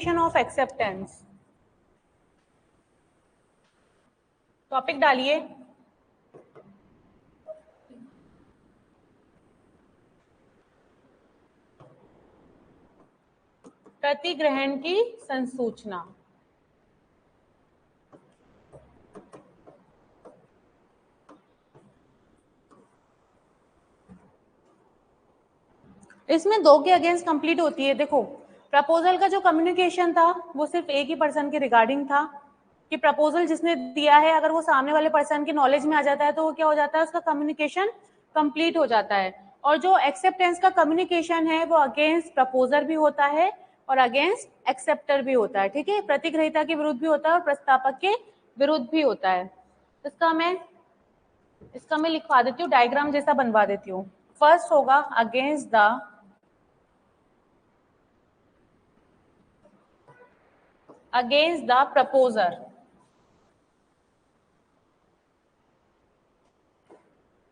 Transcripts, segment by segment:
Of acceptance, topic डालिए। प्रतिग्रहण की संसूचना। इसमें दो के अगेंस्ट कंप्लीट होती है। देखो, प्रपोजल का जो कम्युनिकेशन था वो सिर्फ एक ही पर्सन के रिगार्डिंग था कि प्रपोजल जिसने दिया है अगर वो सामने वाले पर्सन की नॉलेज में आ जाता है तो वो क्या हो जाता है, उसका कम्युनिकेशन कंप्लीट हो जाता है। और जो एक्सेप्टेंस का कम्युनिकेशन है वो अगेंस्ट प्रपोजर भी होता है और अगेंस्ट एक्सेप्टर भी होता है। ठीक है, प्रतिग्रहिता के विरुद्ध भी होता है और प्रस्तावक के विरुद्ध भी होता है। इसका मैं लिखवा देती हूँ, डायग्राम जैसा बनवा देती हूँ। फर्स्ट होगा अगेंस्ट द प्रपोजर,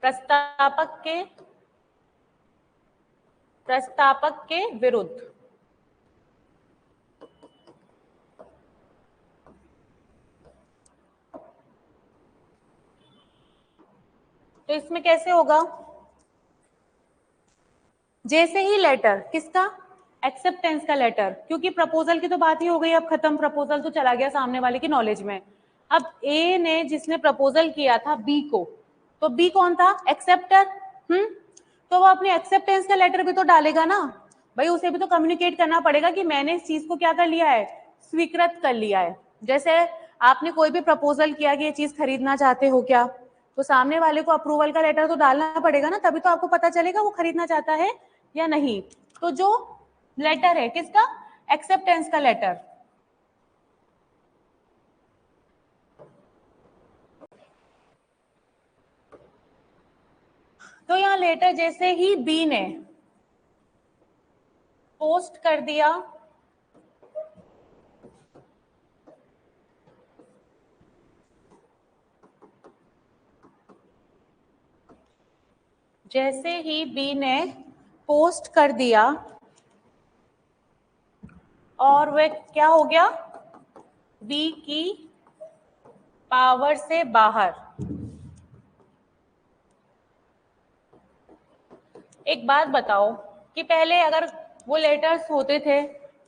प्रस्तावक के विरुद्ध। तो इसमें कैसे होगा, जैसे ही लेटर किसका, एक्सेप्टेंस का लेटर, क्योंकि प्रपोजल की तो बात ही हो गई, अब खत्म, प्रपोजल तो चला गया सामने वाले की नॉलेज में। अब ए ने जिसने प्रपोजल किया था बी को, तो बी कौन था, एक्सेप्टर। तो वो अपने एक्सेप्टेंस का लेटर भी तो डालेगा ना भाई, उसे भी तो कम्युनिकेट करना पड़ेगा कि मैंने इस चीज को क्या कर लिया है, स्वीकृत कर लिया है। जैसे आपने कोई भी प्रपोजल किया कि ये चीज खरीदना चाहते हो क्या, तो सामने वाले को अप्रूवल का लेटर तो डालना पड़ेगा ना, तभी तो आपको पता चलेगा वो खरीदना चाहता है या नहीं। तो जो लेटर है किसका, एक्सेप्टेंस का लेटर। तो यहाँ लेटर जैसे ही बी ने पोस्ट कर दिया, जैसे ही बी ने पोस्ट कर दिया और वह क्या हो गया, बी की पावर से बाहर। एक बात बताओ कि पहले अगर वो लेटर्स होते थे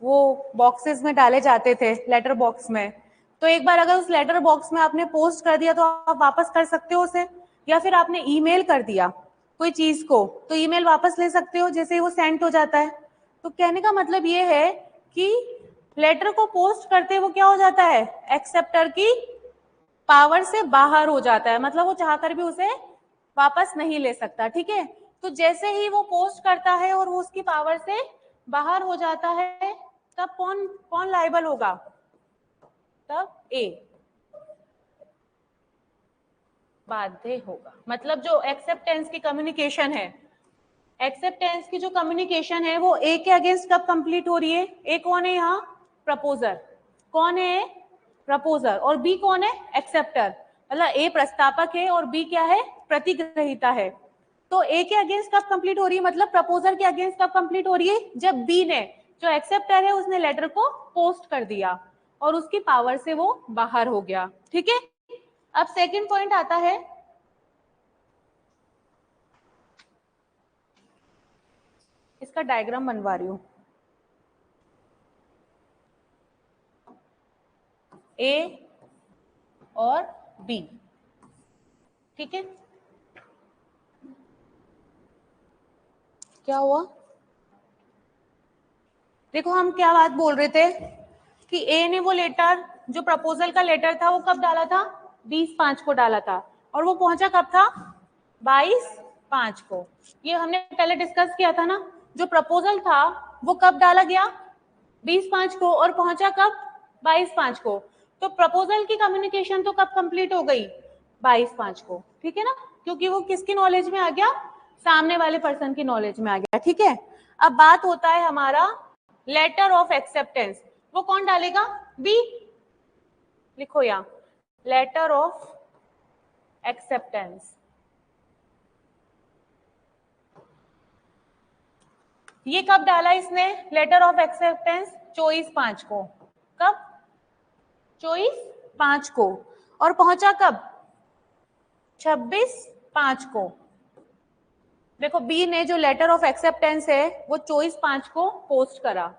वो बॉक्सेस में डाले जाते थे, लेटर बॉक्स में, तो एक बार अगर उस लेटर बॉक्स में आपने पोस्ट कर दिया तो आप वापस कर सकते हो उसे, या फिर आपने ईमेल कर दिया कोई चीज को तो ईमेल वापस ले सकते हो जैसे ही वो सेंड हो जाता है। तो कहने का मतलब ये है कि लेटर को पोस्ट करते वो क्या हो जाता है, एक्सेप्टर की पावर से बाहर हो जाता है, मतलब वो चाहकर भी उसे वापस नहीं ले सकता। ठीक है, तो जैसे ही वो पोस्ट करता है और वो उसकी पावर से बाहर हो जाता है, तब कौन कौन लायबल होगा, तब ए बाध्य होगा। मतलब जो एक्सेप्टेंस की कम्युनिकेशन है, एक्सेप्टेंस की जो कम्युनिकेशन है वो ए के अगेंस्ट कब कंप्लीट हो रही है, ए कौन है यहाँ, प्रपोजर। कौन है, प्रपोजर, और बी कौन है, एक्सेप्टर। मतलब ए प्रस्तावक है और बी क्या है, प्रतिग्रहिता है। तो ए के अगेंस्ट कब कंप्लीट हो रही है, मतलब प्रपोजर के अगेंस्ट कब कंप्लीट हो रही है, जब बी ने, जो एक्सेप्टर है, उसने लेटर को पोस्ट कर दिया और उसकी पावर से वो बाहर हो गया। ठीक है, अब सेकंड पॉइंट आता है, इसका डायग्राम बनवा रही हूं। ए और बी, ठीक है, क्या हुआ, देखो हम क्या बात बोल रहे थे कि ए ने वो लेटर, जो प्रपोजल का लेटर था, वो कब डाला था, 20/5 को डाला था, और वो पहुंचा कब था, 22/5 को। ये हमने पहले डिस्कस किया था ना, जो प्रपोजल था वो कब डाला गया, 20/5 को, और पहुंचा कब, 22/5 को। तो प्रपोजल की कम्युनिकेशन तो कब कंप्लीट हो गई, 22/5 को। ठीक है ना, क्योंकि वो किसकी नॉलेज में आ गया, सामने वाले पर्सन की नॉलेज में आ गया। ठीक है, अब बात होता है हमारा लेटर ऑफ एक्सेप्टेंस, वो कौन डालेगा, बी। लिखो यहां, लेटर ऑफ एक्सेप्टेंस। ये कब डाला इसने लेटर ऑफ एक्सेप्टेंस? 24/5 को। कब? 24/5 को। और पहुंचा कब? 26/5 को। देखो बी ने जो लेटर ऑफ एक्सेप्टेंस है वो 24/5 को पोस्ट करा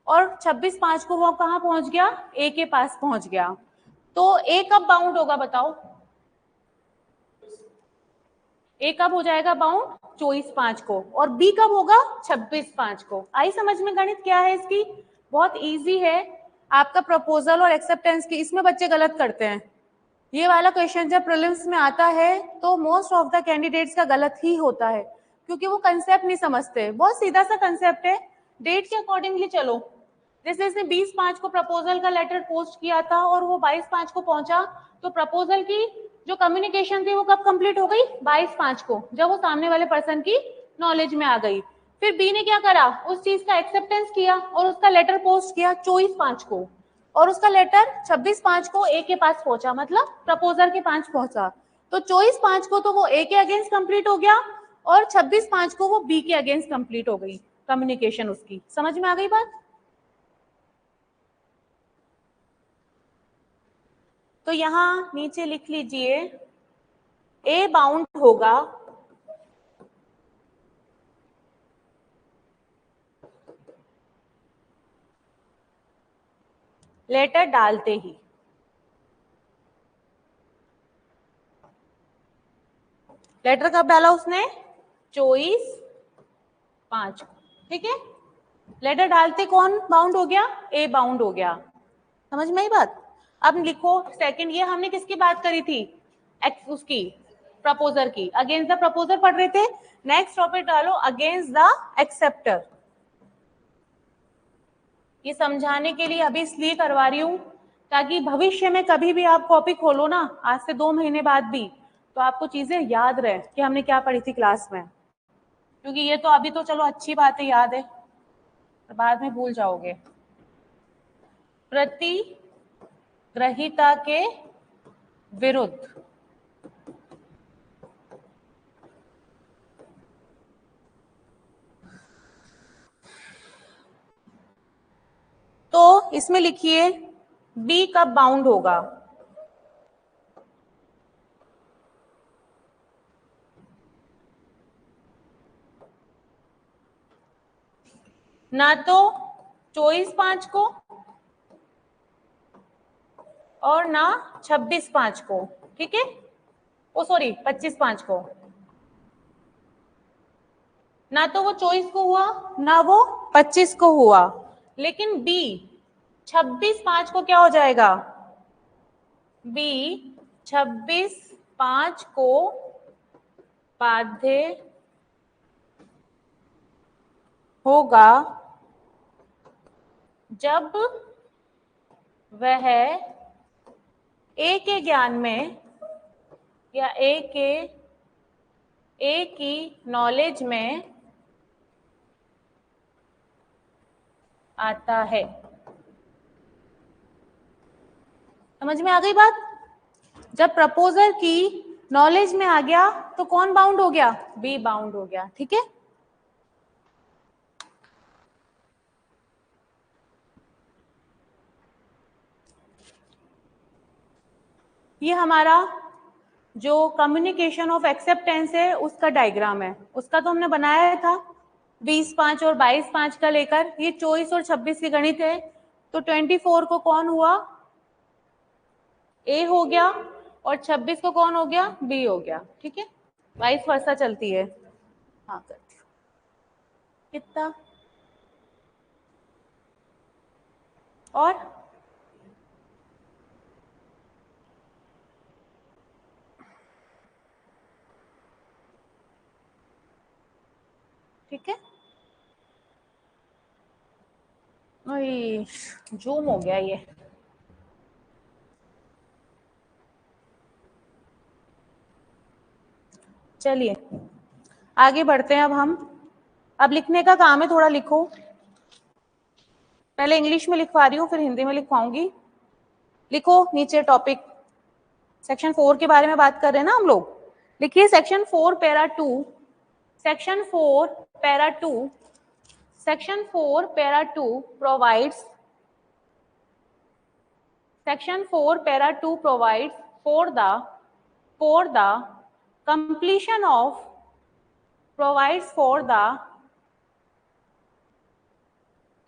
और 26/5 को वो कहाँ पहुंच गया? ए के पास पहुंच गया। तो ए कब बाउंड होगा बताओ? ए कब हो जाएगा बाउंड? 24/5 को। और बी कब होगा? 26/5 को। आई समझ में गणित क्या है इसकी? बहुत इजी है। आपका प्रपोजल और एक्सेप्टेंस की, इसमें बच्चे गलत करते हैं। ये वाला क्वेश्चन जब प्रीलिम्स में आता है तो मोस्ट ऑफ द कैंडिडेट्स का गलत ही होता है, क्योंकि वो कंसेप्ट नहीं समझते। बहुत सीधा सा कंसेप्ट है, डेट के अकॉर्डिंगली चलो। जैसे इसने 20/5 को प्रपोजल का लेटर पोस्ट किया था और वो 22/5 को पहुंचा, तो प्रपोजल की जो कम्युनिकेशन थी वो कब कंप्लीट हो गई? 22/5 को, जब वो सामने वाले पर्सन की नॉलेज में आ गई। फिर बी ने क्या करा? उस चीज का एक्सेप्टेंस किया और उसका लेटर पोस्ट किया 24/5 को, और उसका लेटर 26/5 को ए के पास पहुंचा, मतलब प्रपोजल के 5 पहुंचा। तो 24/5 को तो वो ए के अगेंस्ट कंप्लीट हो गया और 26/5 को वो बी के अगेंस्ट कंप्लीट हो गई कम्युनिकेशन उसकी। समझ में आ गई बात? तो यहां नीचे लिख लीजिए ए बाउंड होगा लेटर डालते ही। लेटर कब डाला उसने? 24/5 को। ठीक है, लेटर डालते कौन बाउंड हो गया? ए बाउंड हो गया। समझ में आई बात? अब लिखो सेकंड, ये हमने किसकी बात करी थी? एक्स उसकी प्रपोजर की। अगेंस्ट द प्रपोजर पढ़ रहे थे। नेक्स्ट टॉपिक डालो अगेंस्ट द एक्सेप्टर। ये समझाने के लिए अभी इसलिए करवा रही हूं ताकि भविष्य में कभी भी आप कॉपी खोलो ना, आज से 2 महीने बाद भी, तो आपको चीजें याद रहे कि हमने क्या पढ़ी थी क्लास में। क्योंकि ये तो अभी तो चलो अच्छी बात है, याद है, बाद में भूल जाओगे। प्रतिग्रहिता के विरुद्ध तो इसमें लिखिए बी कब बाउंड होगा? ना तो 24/5 को और ना 26/5 को। ठीक है, ओ सॉरी 25/5 को। ना तो वो 24 को हुआ ना वो 25 को हुआ। लेकिन बी 26/5 को क्या हो जाएगा? बी 26/5 को बाध्य होगा जब वह ए के ज्ञान में या ए की नॉलेज में आता है। समझ में आ गई बात? जब प्रपोजर की नॉलेज में आ गया तो कौन बाउंड हो गया? बी बाउंड हो गया। ठीक है, ये हमारा जो कम्युनिकेशन ऑफ एक्सेप्टेंस है उसका डायग्राम है। उसका तो हमने बनाया था 20/5 और 22/5 का लेकर। ये 24 और 26 की गणित है। तो 24 को कौन हुआ? ए हो गया, और 26 को कौन हो गया? बी हो गया। ठीक है, वाइस वर्सा चलती है। हाँ करती हूँ। कितना और ठीक है, जूम हो गया ये। चलिए आगे बढ़ते हैं। अब लिखने का काम है, थोड़ा लिखो। पहले इंग्लिश में लिखवा रही हूँ, फिर हिंदी में लिखवाऊंगी। लिखो नीचे टॉपिक। सेक्शन 4 के बारे में बात कर रहे हैं ना हम लोग। लिखिए section 4 para 2। Section 4 para 2 Section 4 para 2 provides Section 4 para 2 provides for the completion of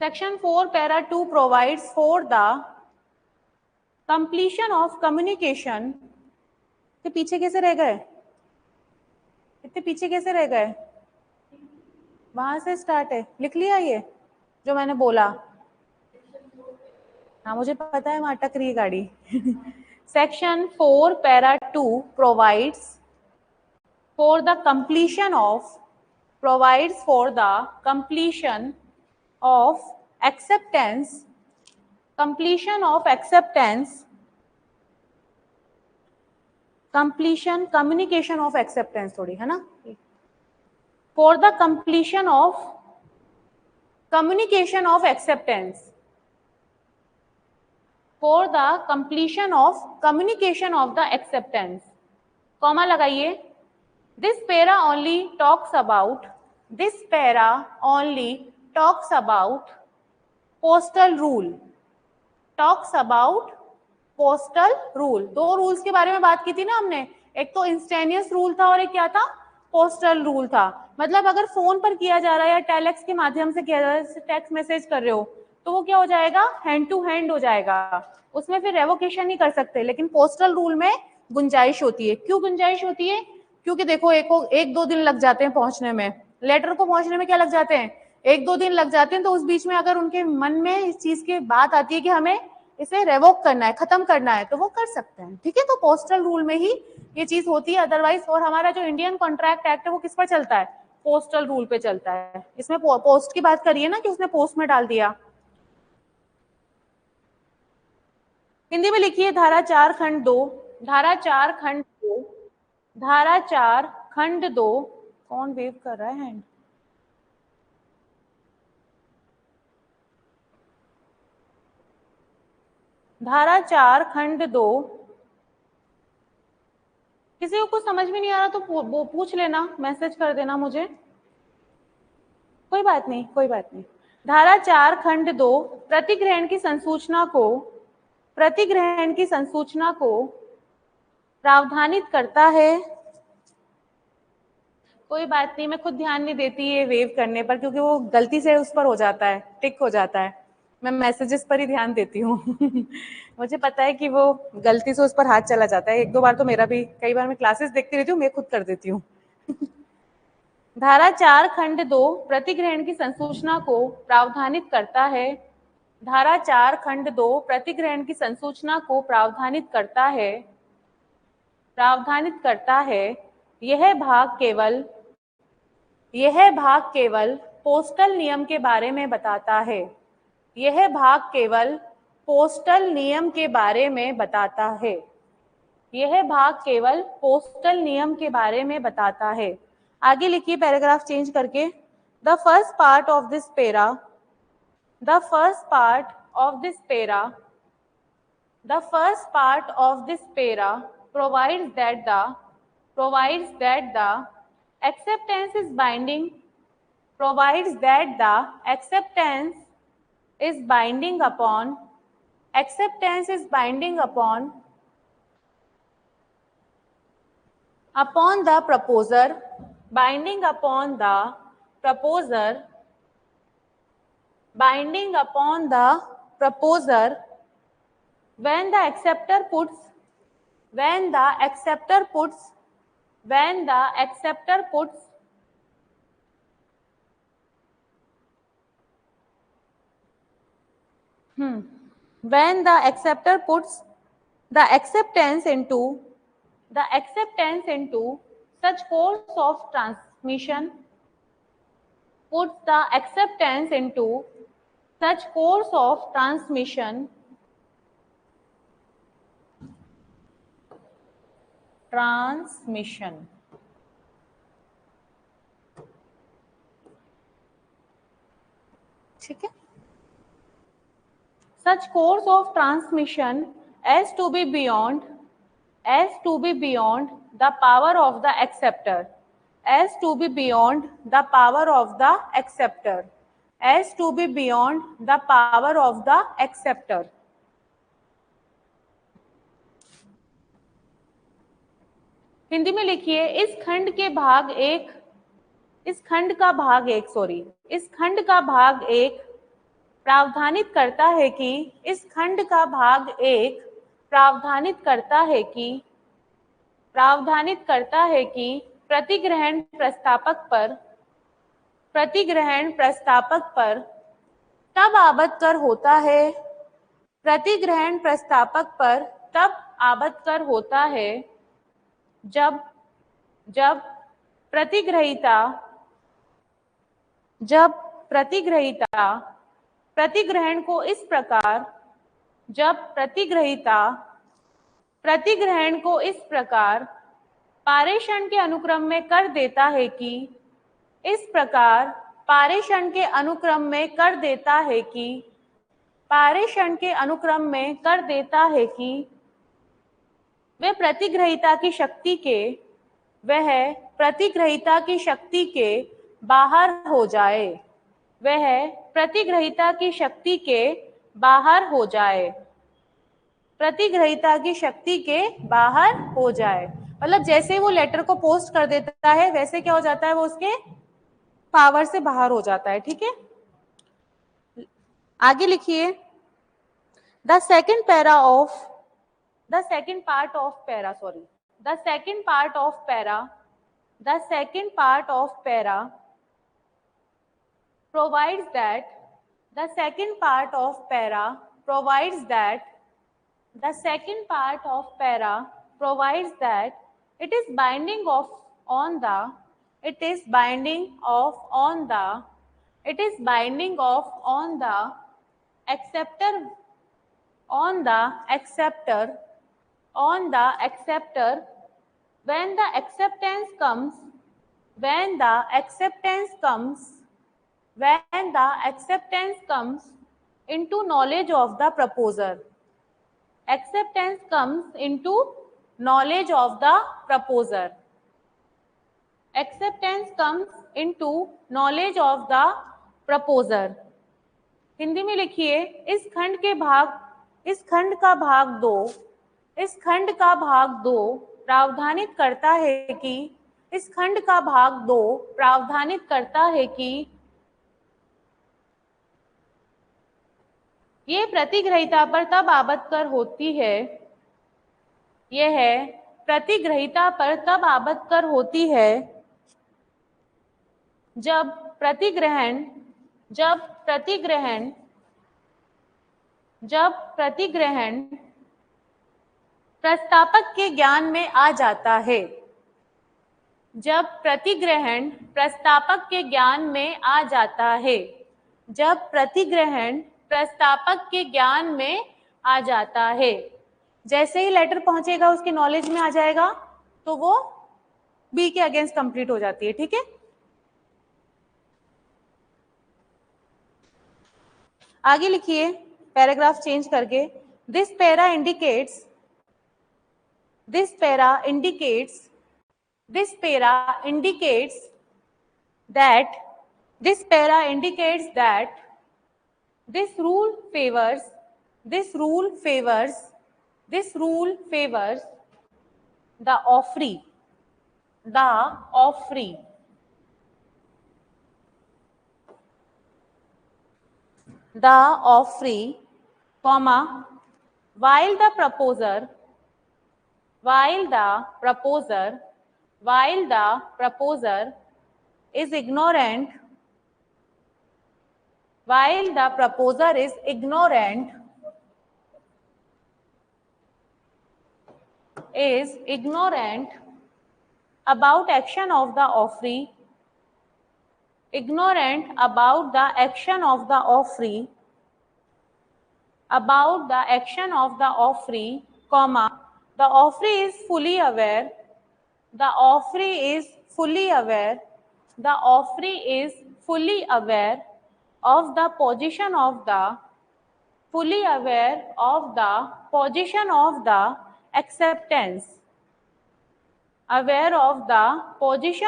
Section 4 para 2 provides for the completion of communication. इतने पीछे कैसे रह गए? इतने पीछे कैसे रह गए? वहां से स्टार्ट है, लिख लिया ये जो मैंने बोला? हाँ मुझे पता है, वहां अटक रही है गाड़ी. Section 4 para 2 provides for the completion of acceptance communication of acceptance थोड़ी है ना, for the completion of communication of acceptance the acceptance, comma लगाइए. This para only talks about postal rule. दो रूल्स के बारे में बात की थी ना हमने, एक तो इंस्टेनियस रूल था और एक क्या था? पोस्टल रूल था. मतलब अगर फोन पर किया जा रहा है या टेलेक्स के माध्यम से किया जा रहा है, टेक्स्ट मैसेज कर रहे हो, तो वो क्या हो जाएगा? हैंड टू हैंड हो जाएगा, उसमें फिर रेवोकेशन नहीं कर सकते. लेकिन पोस्टल रूल में गुंजाइश होती है. क्यों गुंजाइश होती है? क्योंकि देखो एक दो दिन लग जाते हैं पहुंचने में, लेटर को पहुंचने में क्या लग जाते हैं? एक दो दिन लग जाते हैं. तो उस बीच में अगर उनके मन में इस चीज की बात आती है कि हमें इसे रेवोक करना है, खत्म करना है, तो वो कर सकते हैं. ठीक है, तो पोस्टल रूल में ही ये चीज होती है. अदरवाइज, और हमारा जो इंडियन कॉन्ट्रैक्ट एक्ट है वो किस पर चलता है? पोस्टल रूल पे चलता है. इसमें पोस्ट की बात करिए ना कि उसने पोस्ट में डाल दिया. हिंदी में लिखिए धारा 4 खंड 2. धारा 4 खंड 2. कौन वेव कर रहा है हैंड? धारा 4 खंड 2. किसी को कुछ समझ में नहीं आ रहा तो पूछ लेना, मैसेज कर देना मुझे, कोई बात नहीं. धारा 4 खंड 2 प्रतिग्रहण की संसूचना को प्रावधानित करता है. कोई बात नहीं, मैं खुद ध्यान नहीं देती ये वेव करने पर, क्योंकि वो गलती से उस पर हो जाता है, टिक हो जाता है. मैं मैसेजेस पर ही ध्यान देती हूँ. मुझे पता है कि वो गलती से उस पर हाथ चला जाता है. एक दो बार तो मेरा भी, कई बार मैं क्लासेस देखती रहती हूँ, मैं खुद कर देती हूँ. धारा 4 खंड 2 प्रतिग्रहण की संसूचना को प्रावधानित करता है. धारा 4 खंड 2 प्रतिग्रहण की संसूचना को प्रावधानित करता है. यह भाग केवल पोस्टल नियम के बारे में बताता है. आगे लिखिए पैराग्राफ चेंज करके. The first part of this para provides that the acceptance is binding upon the proposer when the acceptor puts the acceptance into such course of transmission ठीक है. such course of transmission as to be beyond the power of the acceptor as to be beyond the power of the acceptor. Hindi में लिखिए, इस खंड का भाग एक प्रावधानित करता है कि प्रतिग्रहण प्रस्तापक पर तब आबद्ध कर होता है जब प्रतिग्रहीता प्रतिग्रहण को इस प्रकार पारेषण के अनुक्रम में कर देता है कि वह प्रतिग्रहीता की शक्ति के बाहर हो जाए। मतलब जैसे वो लेटर को पोस्ट कर देता है वैसे क्या हो जाता है, वो उसके पावर से बाहर हो जाता है। ठीक है, आगे लिखिए, the second part of para provides that it is binding on the acceptor when the acceptance comes into knowledge of the proposer. Hindi में लिखिए, इस खंड का भाग दो प्रावधानित करता है कि ये प्रतिग्रहीता पर तब आबद्ध कर होती है जब प्रतिग्रहण प्रस्तापक के ज्ञान में आ जाता है। जब प्रतिग्रहण प्रस्तापक के ज्ञान में आ जाता है, जैसे ही लेटर पहुंचेगा उसके नॉलेज में आ जाएगा तो वो बी के अगेंस्ट कंप्लीट हो जाती है। ठीक है, आगे लिखिए, पैराग्राफ चेंज करके, this para indicates that this rule favors the offree comma while the proposer is ignorant about action of the offree, comma the offree is fully aware of the position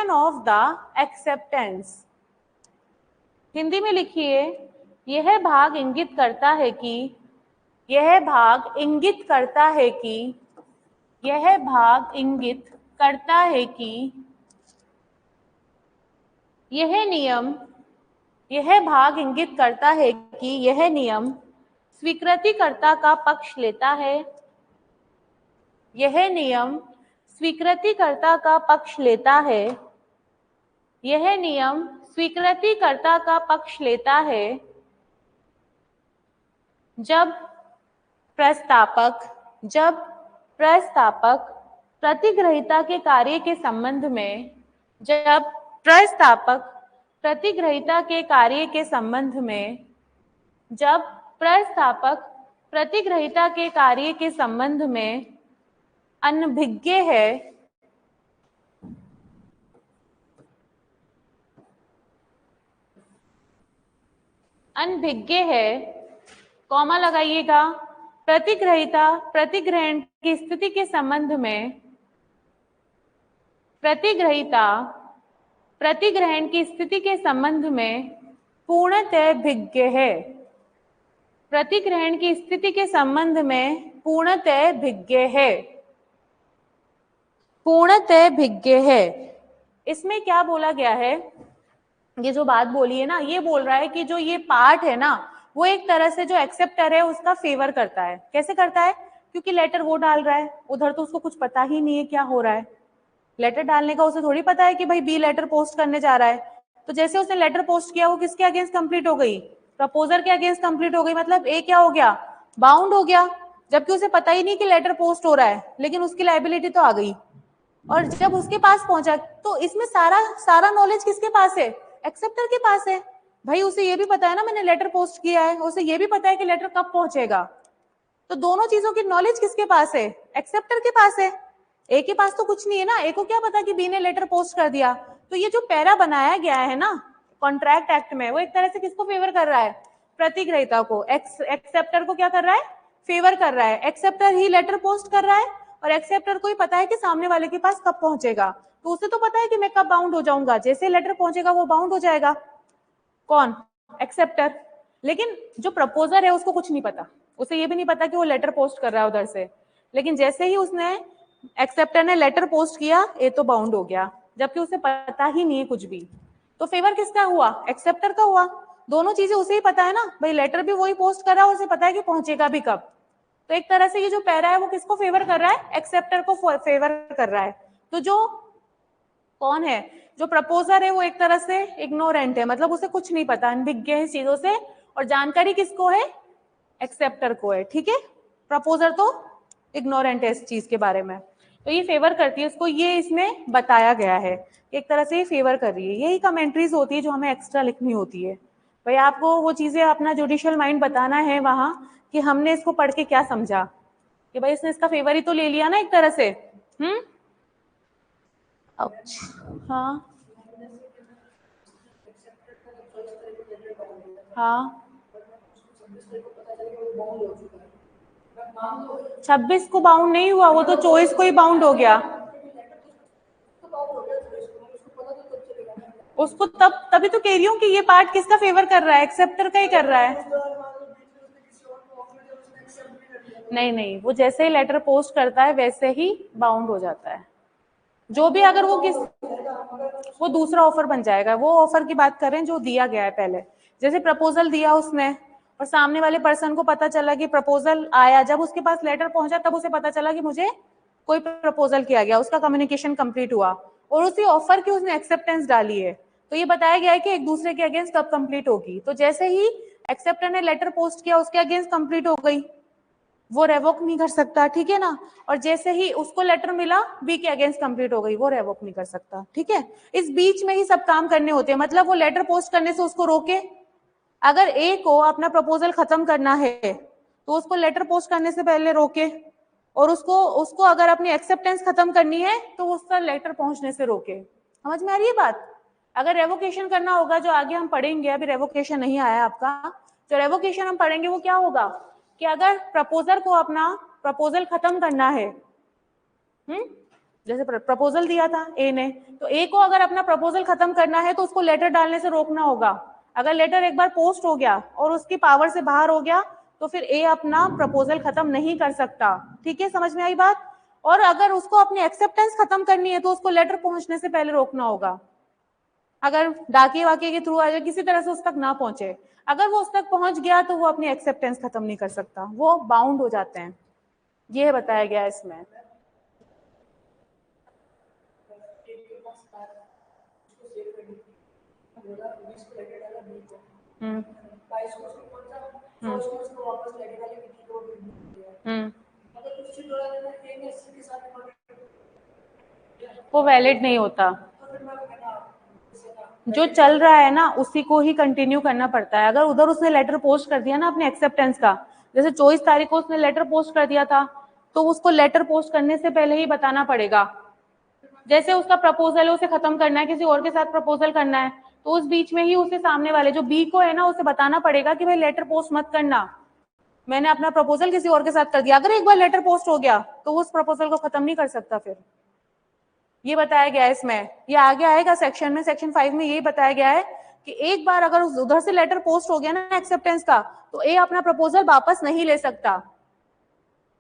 of the acceptance, Hindi में लिखिए, यह भाग इंगित करता है कि, यह भाग इंगित करता है कि, यह भाग इंगित करता है कि यह नियम, यह भाग इंगित करता है कि यह नियम स्वीकृतिकर्ता का पक्ष लेता है, यह नियम स्वीकृतिकर्ता का पक्ष लेता है, यह नियम स्वीकृतिकर्ता का पक्ष लेता है जब प्रस्तावक, जब प्रस्तावक प्रतिग्रहीता के कार्य के संबंध में, जब प्रस्तावक प्रतिग्रहीता के कार्य के संबंध में, जब प्रस्तावक प्रतिग्रहीता के कार्य के संबंध में अनभिज्ञ है, अनभिज्ञ है, कॉमा लगाइएगा, प्रतिग्रहीता प्रतिग्रहण की स्थिति के संबंध में, प्रतिग्रहीता प्रतिग्रहण की स्थिति के संबंध में पूर्णतः भिज्ञ है, प्रतिग्रहण की स्थिति के संबंध में पूर्णतः भिज्ञ है, पूर्णतः भिज्ञ है। इसमें क्या बोला गया है, ये जो बात बोली है ना, ये बोल रहा है कि जो ये पार्ट है ना, वो एक तरह से जो एक्सेप्टर है उसका फेवर करता है। कैसे करता है? क्योंकि लेटर वो डाल रहा है, उधर तो उसको कुछ पता ही नहीं है क्या हो रहा है। लेटर डालने का उसे थोड़ी पता है कि भाई बी लेटर पोस्ट करने जा रहा है। तो जैसे उसने लेटर पोस्ट किया, वो किसके अगेंस्ट कंप्लीट हो गई? प्रपोजर के अगेंस्ट कंप्लीट हो गई। मतलब ए क्या हो गया? बाउंड हो गया, जबकि उसे पता ही नहीं कि लेटर पोस्ट हो रहा है, लेकिन उसकी लायबिलिटी तो आ गई। और जब उसके पास पहुंचा, तो इसमें सारा नॉलेज किसके पास है? एक्सेप्टर के पास है। भाई उसे ये भी पता है ना मैंने लेटर पोस्ट किया है, उसे ये भी पता है कि लेटर कब पहुंचेगा। तो दोनों चीजों की नॉलेज किसके पास है? एक्सेप्टर के पास है। ए के पास तो कुछ नहीं है ना, ए को क्या पता कि बी ने लेटर पोस्ट कर दिया। तो ये जो पैरा बनाया गया है ना कॉन्ट्रैक्ट एक्ट में, वो एक तरह से किसको फेवर कर रहा है? प्रतिग्रहीता को। एक्सेप्टर को क्या कर रहा है? फेवर कर रहा है। एक्सेप्टर ही लेटर पोस्ट कर रहा है और एक्सेप्टर को ही पता है कि सामने वाले के पास कब पहुंचेगा। तो उसे तो पता है कि मैं कब बाउंड हो जाऊंगा, जैसे लेटर पहुंचेगा वो बाउंड हो जाएगा। कौन? एक्सेप्टर। लेकिन जो प्रपोजर है उसको कुछ नहीं पता, उसे ये भी नहीं पता कि वो लेटर पोस्ट कर रहा है उधर से। लेकिन जैसे ही उसने एक्सेप्टर ने लेटर पोस्ट किया, ए तो बाउंड हो गया, जबकि उसे पता ही नहीं है कुछ भी। तो फेवर किसका हुआ? एक्सेप्टर का हुआ। दोनों चीजें उसे ही पता है ना, भाई लेटर भी वही पोस्ट कर रहा है, उसे पता है कि पहुंचेगा भी कब। तो एक तरह से ये जो पैरा है वो किसको फेवर कर रहा है? एक्सेप्टर को फेवर कर रहा है। तो जो कौन है? जो प्रपोजर है वो एक तरह से इग्नोरेंट है, मतलब उसे कुछ नहीं पता, अनभिज्ञ है चीजों से। और जानकारी किसको है? एक्सेप्टर को है। ठीक है, प्रपोजर तो इग्नोरेंट है इस चीज के बारे में। तो ये फेवर करती है उसको, ये इसमें बताया गया है, एक तरह से ये फेवर कर रही है। यही कमेंट्रीज होती है जो हमें एक्स्ट्रा लिखनी होती है। भाई आपको वो चीजें अपना जुडिशियल माइंड बताना है वहां कि हमने इसको पढ़ के क्या समझा, कि भाई इसने इसका फेवर ही तो ले लिया ना एक तरह से। हाँ हाँ, 26 को बाउंड नहीं हुआ, वो तो 24 को ही बाउंड हो गया। उसको तभी तो कह रही हूँ कि ये पार्ट किसका फेवर कर रहा है? एक्सेप्टर का ही कर रहा है। नहीं, वो जैसे ही लेटर पोस्ट करता है वैसे ही बाउंड हो जाता है। जो भी अगर वो दूसरा ऑफर बन जाएगा। वो ऑफर की बात कर रहे हैं जो दिया गया है पहले। जैसे प्रपोजल दिया उसने और सामने वाले पर्सन को पता चला कि प्रपोजल आया, जब उसके पास लेटर पहुंचा तब उसे पता चला कि मुझे कोई प्रपोजल किया गया, उसका कम्युनिकेशन कंप्लीट हुआ और उसी ऑफर की उसने एक्सेप्टेंस डाली है। तो ये बताया गया है कि एक दूसरे के अगेंस्ट कब कंप्लीट होगी। तो जैसे ही एक्सेप्टर ने लेटर पोस्ट किया उसके अगेंस्ट कंप्लीट हो गई, वो रेवोक नहीं कर सकता। ठीक है ना। और जैसे ही उसको लेटर मिला बी के अगेंस्ट कंप्लीट हो गई, वो रेवोक नहीं कर सकता। ठीक है, इस बीच में ही सब काम करने होते हैं। मतलब वो लेटर पोस्ट करने से उसको रोके। अगर ए को अपना प्रपोजल खत्म करना है तो उसको लेटर पोस्ट करने से पहले रोके, और उसको अगर अपनी एक्सेप्टेंस खत्म करनी है तो उसका लेटर पहुंचने से रोके। समझ में आ रही है बात? अगर रेवोकेशन करना होगा, जो आगे हम पढ़ेंगे, अभी रेवोकेशन नहीं आया आपका, जो रेवोकेशन हम पढ़ेंगे वो क्या होगा कि अगर प्रपोजर को अपना प्रपोजल खत्म करना है, जैसे प्रपोजल दिया था ए ने, तो ए को अगर अपना प्रपोजल खत्म करना है तो उसको लेटर डालने से रोकना होगा। अगर लेटर एक बार पोस्ट हो गया और उसकी पावर से बाहर हो गया तो फिर ए अपना प्रपोजल खत्म नहीं कर सकता। ठीक है, समझ में आई बात? और अगर उसको अपनी एक्सेप्टेंस खत्म करनी है तो उसको लेटर पहुंचने से पहले रोकना होगा। अगर डाकिए वाकिए के थ्रू आ जाए, किसी तरह से उस तक ना पहुंचे, अगर वो उस तक पहुंच गया तो वो अपनी एक्सेप्टेंस खत्म नहीं कर सकता, वो बाउंड हो जाते हैं। ये बताया गया है इसमें। वो वैलिड नहीं होता। जो चल रहा है ना उसी को ही कंटिन्यू करना पड़ता है। अगर उधर उसने लेटर पोस्ट कर दिया ना अपने एक्सेप्टेंस का, जैसे 24 तारीख को उसने लेटर पोस्ट कर दिया था, तो उसको लेटर पोस्ट करने से पहले ही बताना पड़ेगा। जैसे उसका प्रपोजल है, उसे खत्म करना है, किसी और के साथ प्रपोजल करना है, तो उस बीच में ही उसे सामने वाले जो बी को है ना, उसे बताना पड़ेगा कि भाई लेटर पोस्ट मत करना, मैंने अपना प्रपोजल किसी और के साथ कर दिया। अगर एक बार लेटर पोस्ट हो गया तो उस प्रपोजल को खत्म नहीं कर सकता। फिर ये बताया गया है इसमें, ये आगे आएगा सेक्शन में, सेक्शन 5 में यही बताया गया है कि एक बार अगर उधर से लेटर पोस्ट हो गया ना एक्सेप्टेंस का, तो ए अपना प्रपोजल वापस नहीं ले सकता।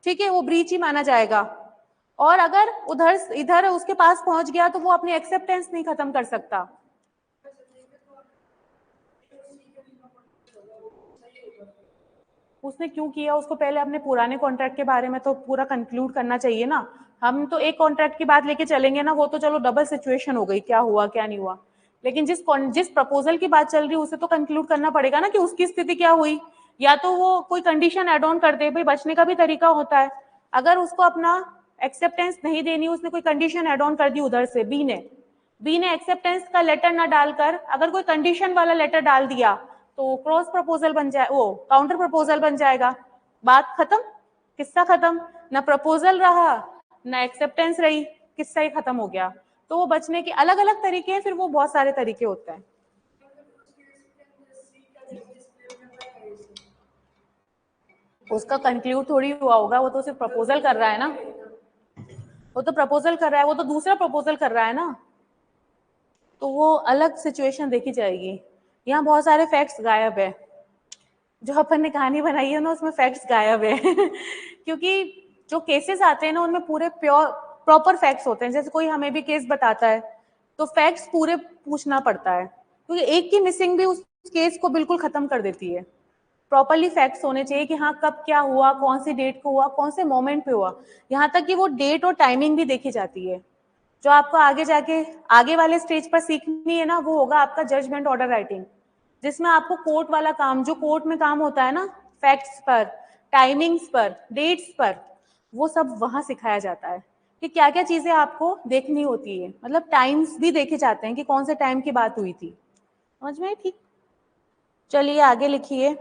ठीक है, वो ब्रीच ही माना जाएगा। और अगर उधर इधर उसके पास पहुंच गया तो वो अपनी एक्सेप्टेंस नहीं खत्म कर सकता। उसने क्यों किया, उसको पहले अपने पुराने कॉन्ट्रैक्ट के बारे में तो पूरा कंक्लूड करना चाहिए ना। हम तो एक कॉन्ट्रैक्ट की बात लेके चलेंगे ना, वो तो चलो डबल सिचुएशन हो गई, क्या हुआ क्या नहीं हुआ, लेकिन जिस प्रपोजल की बात चल रही है उसे तो कंक्लूड करना पड़ेगा ना कि उसकी स्थिति क्या हुई। या तो वो कोई कंडीशन एड ऑन कर दे, भाई बचने का भी तरीका होता है। अगर उसको अपना एक्सेप्टेंस नहीं देनी, उसने कोई कंडीशन एड ऑन कर दी उधर से, बी ने एक्सेप्टेंस का लेटर ना डालकर अगर कोई कंडीशन वाला लेटर डाल दिया तो क्रॉस प्रपोजल बन जाए, वो काउंटर प्रपोजल बन जाएगा। बात खत्म, किस्सा खत्म, ना प्रपोजल रहा ना एक्सेप्टेंस रही, किस्सा ही खत्म हो गया। तो वो बचने के अलग अलग तरीके हैं, फिर वो बहुत सारे तरीके होते हैं। उसका कंक्लूड थोड़ी हुआ होगा, वो तो सिर्फ प्रपोजल कर रहा है ना, वो तो प्रपोजल कर रहा है, वो तो दूसरा प्रपोजल कर रहा है ना, तो वो अलग सिचुएशन देखी जाएगी। यहाँ बहुत सारे फैक्ट्स गायब है, जो अपन ने कहानी बनाई है ना उसमें फैक्ट्स गायब है क्योंकि जो केसेस आते हैं ना उनमें पूरे प्योर प्रॉपर फैक्ट्स होते हैं। जैसे कोई हमें भी केस बताता है तो फैक्ट्स पूरे पूछना पड़ता है, क्योंकि एक की मिसिंग भी उस केस को बिल्कुल खत्म कर देती है। प्रॉपरली फैक्ट्स होने चाहिए कि हाँ कब क्या हुआ, कौन सी डेट को हुआ, कौन से मोमेंट पे हुआ, यहाँ तक कि वो डेट और टाइमिंग भी देखी जाती है। जो आपको आगे जाके आगे वाले स्टेज पर सीखनी है ना, वो होगा आपका जजमेंट ऑर्डर राइटिंग, जिसमें आपको कोर्ट वाला काम, जो कोर्ट में काम होता है ना, फैक्ट्स पर, टाइमिंग्स पर, डेट्स पर, वो सब वहां सिखाया जाता है कि क्या क्या चीजें आपको देखनी होती है। मतलब टाइम्स भी देखे जाते हैं कि कौन से टाइम की बात हुई थी। समझ में? ठीक, चलिए आगे लिखिए।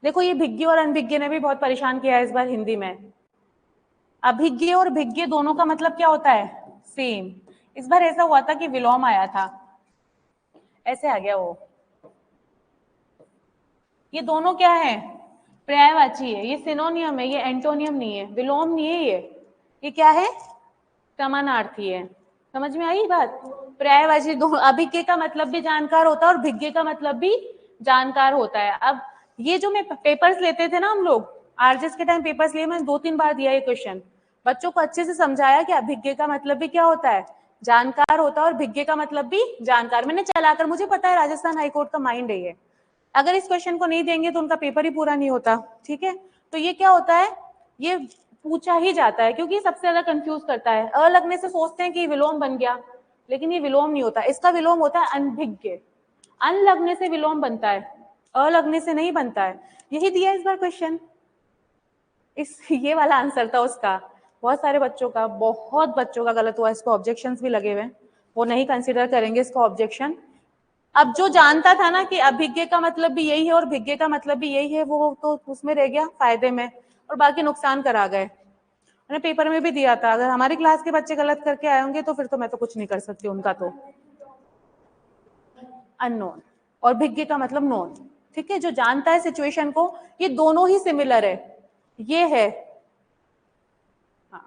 देखो ये भिज्ञ और अनभिज्ञ ने भी बहुत परेशान किया है इस बार हिंदी में। अभिज्ञ और भिज्ञ दोनों का मतलब क्या होता है? सेम। इस बार ऐसा हुआ था कि विलोम आया था, ऐसे आ गया वो। ये दोनों क्या है? पर्यायवाची है, ये सिनोनियम है, ये एंटोनियम नहीं है, विलोम नहीं है ये क्या है? समानार्थी है। समझ में आई बात? पर्यायवाची दो, अभिज्ञ का मतलब भी जानकार होता है और भिज्ञ का मतलब भी जानकार होता है। अब ये जो मैं पेपर्स लेते थे ना हम लोग, आरजेस के टाइम पेपर्स लिए, मैंने 2-3 बार दिया ये क्वेश्चन, बच्चों को अच्छे से समझाया कि अभिज्ञ का मतलब भी क्या होता है, जानकार होता है, और भिज्ञ का मतलब भी जानकार। मैंने चलाकर, मुझे पता है राजस्थान हाईकोर्ट का माइंड है ये, अगर इस क्वेश्चन को नहीं देंगे तो उनका पेपर ही पूरा नहीं होता। ठीक है, तो ये क्या होता है, ये पूछा ही जाता है क्योंकि सबसे ज्यादा कंफ्यूज करता है। अ लगने से सोचते हैं कि विलोम बन गया, लेकिन ये विलोम नहीं होता, इसका विलोम होता है अनभिज्ञ। अन लगने से विलोम बनता है, अ लगने से नहीं बनता है। यही दिया इस बार क्वेश्चन, इस ये वाला आंसर था उसका। बहुत सारे बच्चों का, बहुत बच्चों का गलत हुआ, इसको ऑब्जेक्शंस भी लगे हुए, वो नहीं कंसिडर करेंगे इसको ऑब्जेक्शन। अब जो जानता था ना कि अभिज्ञ का मतलब भी यही है और भिज्ञ का मतलब भी यही है, वो तो उसमें रह गया फायदे में, और बाकी नुकसान करा गए। मैंने पेपर में भी दिया था, अगर हमारी क्लास के बच्चे गलत करके आए होंगे तो फिर तो मैं तो कुछ नहीं कर सकती उनका। तो अननोन और भिज्ञ का मतलब नोन। ठीक है, जो जानता है सिचुएशन को, ये दोनों ही सिमिलर है, ये है। हाँ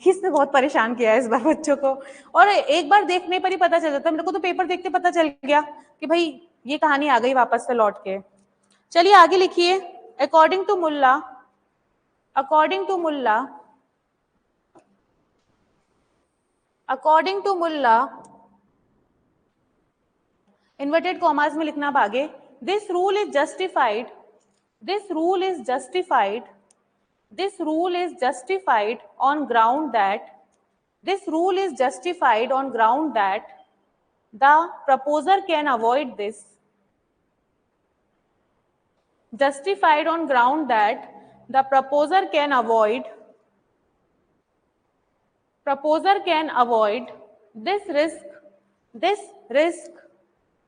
इसने बहुत परेशान किया है इस बार बच्चों को, और एक बार देखने पर ही पता चल जाता है। मेरे को तो पेपर देखते पता चल गया कि भाई ये कहानी आ गई वापस से लौट के। चलिए आगे लिखिए। According to Mulla, according to Mulla, according to Mulla, inverted commas में लिखना अब आगे, this rule is justified, this rule is justified, this rule is justified on ground that, this rule is justified on ground that the proposer can avoid this, justified on ground that the proposer can avoid, proposer can avoid this risk, this risk,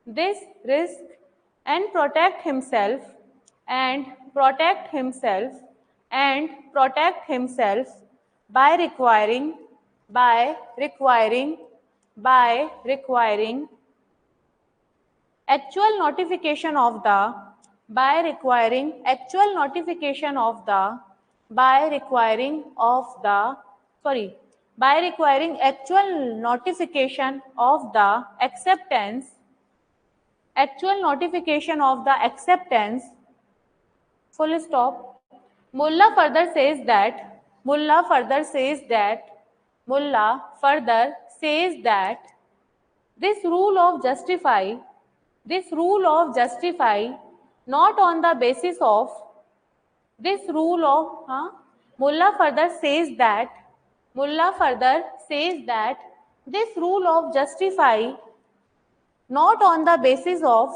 this risk, and protect himself, and protect himself, and protect himself by requiring, by requiring, by requiring actual notification of the, by requiring actual notification of the, by requiring of the, sorry, by requiring actual notification of the acceptance, actual notification of the acceptance, full stop. Mullah further says that, Mullah further says that, Mullah further says that this rule of justify, this rule of justify not on the basis of, this rule of, Mullah further says that, Mullah further says that this rule of justify not on the basis of,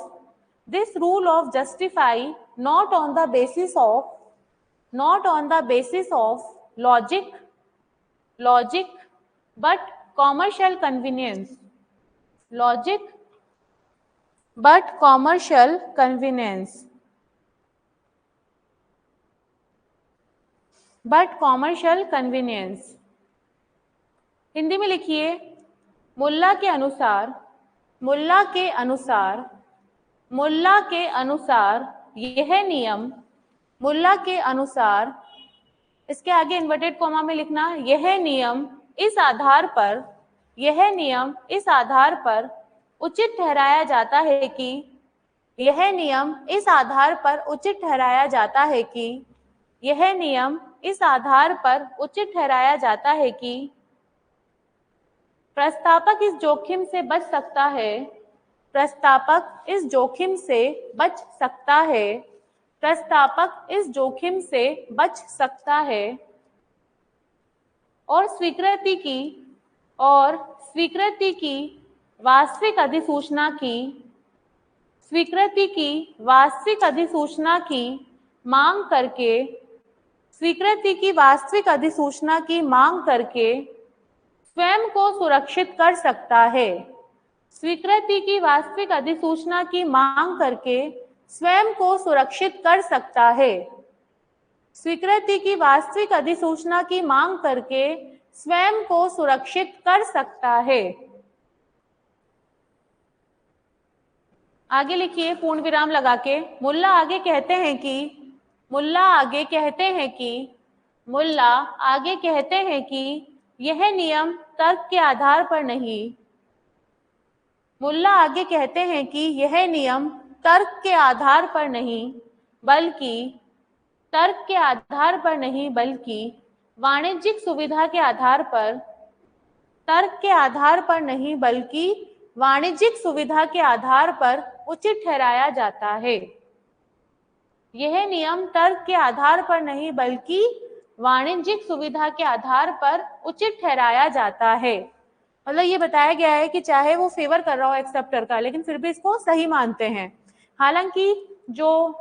this rule of justify not on the basis of, not on the basis of logic, logic, but commercial convenience, logic, but commercial convenience, but commercial convenience. Hindi में लिखिए, मुल्ला के अनुसार, मुल्ला के अनुसार, मुल्ला के अनुसार यह नियम, मुल्ला के अनुसार, इसके आगे इन्वर्टेड कॉमा में लिखना, यह नियम इस आधार पर, यह नियम इस आधार पर उचित ठहराया जाता है कि, यह नियम इस आधार पर उचित ठहराया जाता है कि, यह नियम इस आधार पर उचित ठहराया जाता है कि प्रस्तावक इस जोखिम से बच सकता है, प्रस्तावक इस जोखिम से बच सकता है, प्रस्तावक इस जोखिम से बच सकता है और स्वीकृति की, और स्वीकृति की वास्तविक अधिसूचना की, स्वीकृति की वास्तविक अधिसूचना की मांग करके, स्वीकृति की वास्तविक अधिसूचना की मांग करके स्वयं को सुरक्षित कर सकता है, स्वीकृति की वास्तविक अधिसूचना की मांग करके स्वयं को सुरक्षित कर सकता है, स्वीकृति की वास्तविक अधिसूचना की मांग करके स्वयं को सुरक्षित कर सकता है। आगे लिखिए पूर्ण विराम लगा के, मुल्ला आगे कहते हैं कि, मुल्ला आगे कहते हैं कि, मुल्ला आगे कहते हैं कि यह नियम तर्क के आधार पर नहीं, मुल्ला आगे कहते हैं कि यह नियम तर्क के आधार पर नहीं, बल्कि तर्क के आधार पर नहीं, बल्कि वाणिज्यिक सुविधा के आधार पर, तर्क के आधार पर नहीं, बल्कि वाणिज्यिक सुविधा के आधार पर उचित ठहराया जाता है। यह नियम तर्क के आधार पर नहीं, बल्कि वाणिज्यिक सुविधा के आधार पर उचित ठहराया जाता है। मतलब ये बताया गया है कि चाहे वो फेवर कर रहा हो एक्सेप्टर का, लेकिन फिर भी इसको सही मानते हैं। हालांकि जो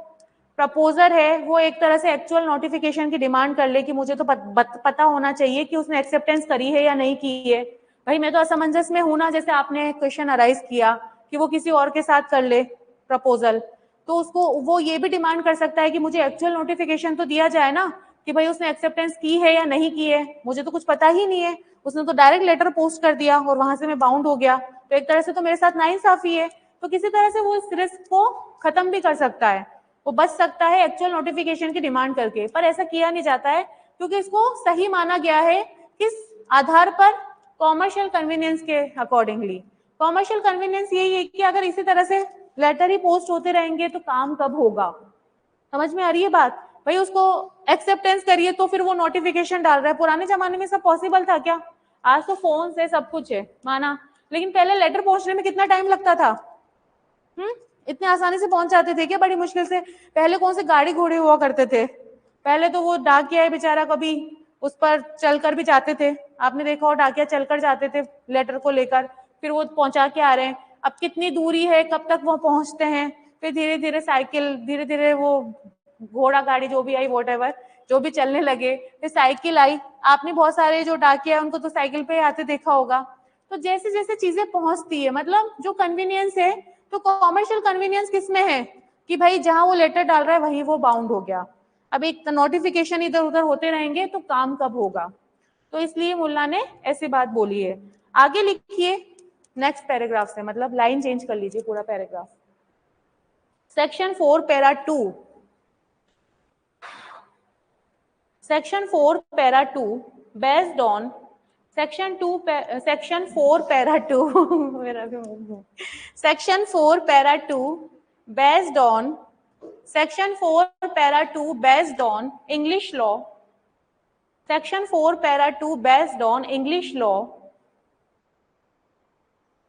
प्रपोजर है वो एक तरह से एक्चुअल नोटिफिकेशन की डिमांड कर ले कि मुझे तो पता होना चाहिए कि उसने एक्सेप्टेंस करी है या नहीं की है। भाई मैं तो असमंजस में हूं ना, जैसे आपने क्वेश्चन अराइज किया कि वो किसी और के साथ कर ले प्रपोजल, तो उसको वो ये भी डिमांड कर सकता है कि मुझे एक्चुअल नोटिफिकेशन तो दिया जाए ना कि भाई उसने एक्सेप्टेंस की है या नहीं की है, मुझे तो कुछ पता ही नहीं है, उसने तो डायरेक्ट लेटर पोस्ट कर दिया और वहां से मैं बाउंड हो गया, तो एक तरह से तो मेरे साथ नाइंसाफी है। तो किसी तरह से वो इस रिस्क को खत्म भी कर सकता है, वो बच सकता है एक्चुअल नोटिफिकेशन की डिमांड करके, पर ऐसा किया नहीं जाता है क्योंकि इसको सही माना गया है किस आधार पर, कॉमर्शियल कन्वीनियंस के अकॉर्डिंगली। कॉमर्शियल कन्वीनियंस यही है कि अगर इसी तरह से लेटर ही पोस्ट होते रहेंगे तो काम कब होगा? समझ में आ रही है बात? भाई उसको एक्सेप्टेंस करिए तो फिर वो नोटिफिकेशन डाल रहा है। पुराने जमाने में सब पॉसिबल था क्या? आज तो फोन से सब कुछ है, माना, लेकिन पहले लेटर पहुंचने में कितना टाइम लगता था? इतने आसानी से पहुंच जाते थे क्या बड़ी मुश्किल से? पहले कौन से गाड़ी घोड़े हुआ करते थे? पहले तो वो डाकिया बेचारा कभी उस पर चलकर भी जाते थे, आपने देखा हो, डाकिया चलकर जाते थे लेटर को लेकर, फिर वो पहुंचा के आ रहे हैं। अब कितनी दूरी है, कब तक वो पहुंचते हैं? फिर धीरे धीरे साइकिल, धीरे धीरे वो घोड़ा गाड़ी जो भी आई, वॉट जो भी चलने लगे, फिर साइकिल आई। आपने बहुत सारे जो डाकिया है उनको तो साइकिल पे आते देखा होगा। तो जैसे जैसे चीजें पहुंचती है, मतलब जो कन्वीनियंस है, तो कॉमर्शियल कन्वीनियंस किसमें है कि भाई जहां वो लेटर डाल रहा है वहीं वो बाउंड हो गया। अब एक नोटिफिकेशन इधर उधर होते रहेंगे तो काम कब होगा? तो इसलिए मुल्ला ने ऐसी बात बोली है। आगे लिखिए नेक्स्ट पैराग्राफ से, मतलब लाइन चेंज कर लीजिए पूरा paragraph. Section 4 para 2, section 4 para 2 based on section 4 para 2 मेरा भी section 4 para 2 based on section 4 para 2 based on English law, section 4 para 2 based on English law,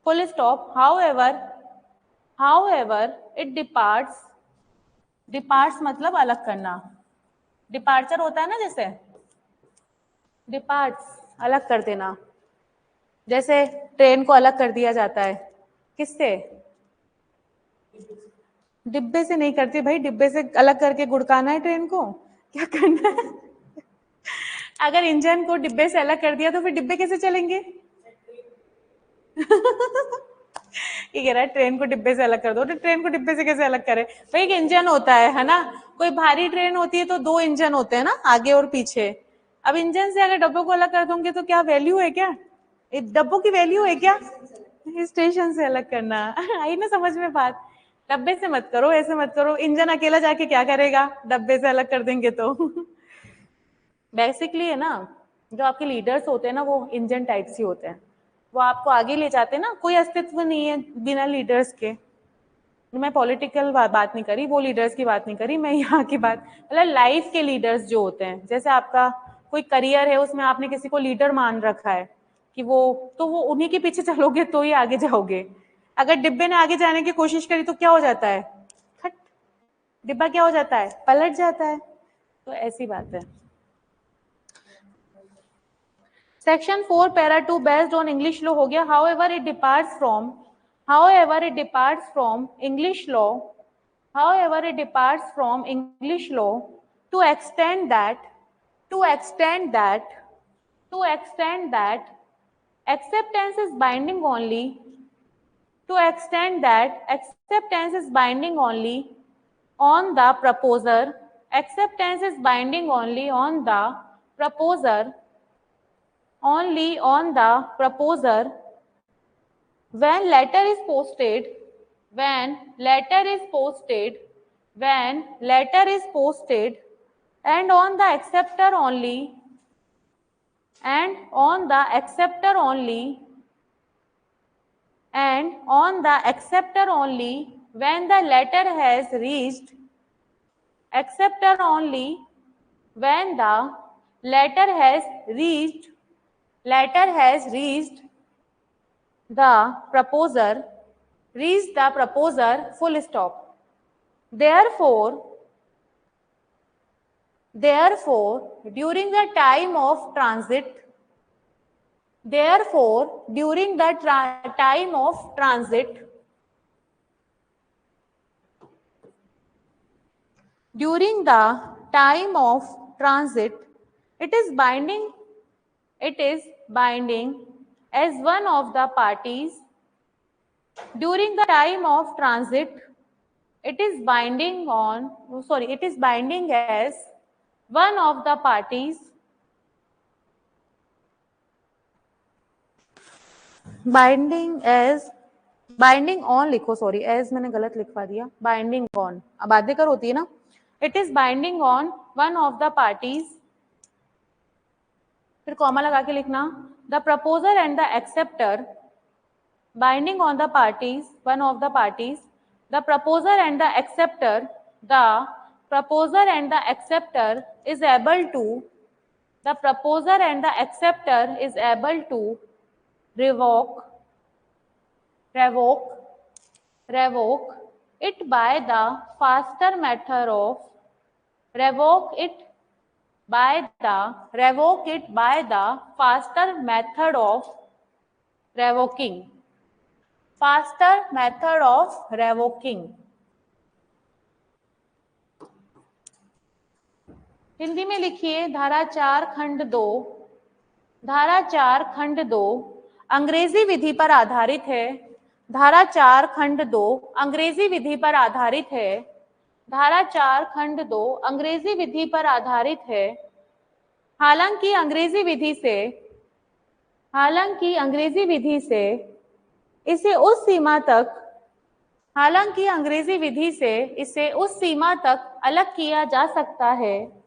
full stop, however it departs मतलब अलग करना, departure होता है ना, जैसे departs अलग कर देना, जैसे ट्रेन को अलग कर दिया जाता है, किससे? डिब्बे से नहीं करती भाई, डिब्बे से अलग करके गुड़काना है ट्रेन को, क्या करना है? अगर इंजन को डिब्बे से अलग कर दिया तो फिर डिब्बे कैसे चलेंगे? ये कह रहा है ट्रेन को डिब्बे से अलग कर दो, तो ट्रेन को डिब्बे से कैसे अलग करे भाई? एक इंजन होता है ना, कोई भारी ट्रेन होती है तो 2 इंजन होते हैं ना, आगे और पीछे। अब इंजन से अगर डब्बों को अलग कर दोगे तो क्या वैल्यू है क्या? डब्बों की वैल्यू है क्या? स्टेशन से अलग करना। आई ना समझ में बात? डब्बे से मत करो, ऐसे मत करो, इंजन अकेला जाके क्या करेगा डब्बे से अलग कर देंगे तो। बेसिकली है ना, जो आपके लीडर्स होते हैं ना वो इंजन टाइप से होते हैं, वो आपको आगे ले जाते हैं ना, कोई अस्तित्व नहीं है बिना लीडर्स के। मैं पॉलिटिकल बात नहीं करी, वो लीडर्स की बात नहीं करी मैं, यहाँ की बात मतलब लाइफ के लीडर्स जो होते हैं। जैसे आपका कोई करियर है, उसमें आपने किसी को लीडर मान रखा है कि वो, तो वो उन्हीं के पीछे चलोगे तो ही आगे जाओगे। अगर डिब्बे ने आगे जाने की कोशिश करी तो क्या हो जाता है? खट, डिब्बा क्या हो जाता है? पलट जाता है। तो ऐसी बात है। Section 4 para 2 based on English law हो गया। However it departs from English law, however it departs from English law to extend that to extend that to extend that acceptance is binding only to extend that acceptance is binding only on the proposer, acceptance is binding only on the proposer, only on the proposer when letter is posted, when letter is posted, when letter is posted, and on the acceptor only, and on the acceptor only, and on the acceptor only when the letter has reached, acceptor only when the letter has reached, letter has reached the proposer, reach the proposer, full stop. Therefore, during the time of transit, therefore, during the time of transit, during the time of transit, it is binding as one of the parties. During the time of transit, it is binding as one of the parties, binding on लिखो, sorry as मैंने गलत लिखवा दिया, binding on, अब बाध्यकर होती है ना, it is binding on one of the parties, फिर कॉमा लगा के लिखना, the proposer and the acceptor, binding on the parties, one of the parties, the proposer and the acceptor is able to revoke it by the faster method of revoking. Hindi में लिखिए धारा 4 खंड 2 अंग्रेजी विधि पर आधारित है। धारा 4 खंड 2 अंग्रेजी विधि पर आधारित है। धारा 4 खंड 2 अंग्रेजी विधि पर आधारित है। हालांकि अंग्रेजी विधि से इसे उस सीमा तक अलग किया जा सकता है।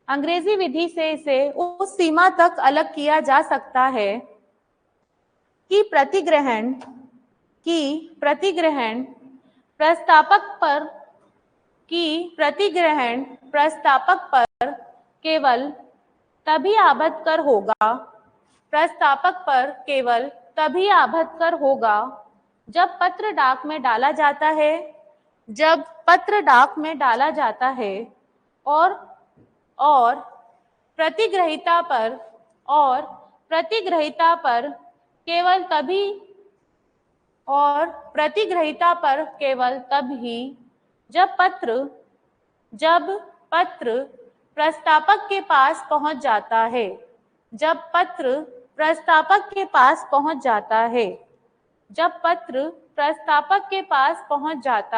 अंग्रेजी विधि से इसे उस सीमा तक अलग किया जा सकता है कि प्रतिग्रहण प्रस्तावक पर केवल तभी आबद्धकर होगा जब पत्र डाक में डाला जाता है और प्रतिग्रहीता पर केवल तभी जब पत्र प्रस्तावक के पास पहुंच जाता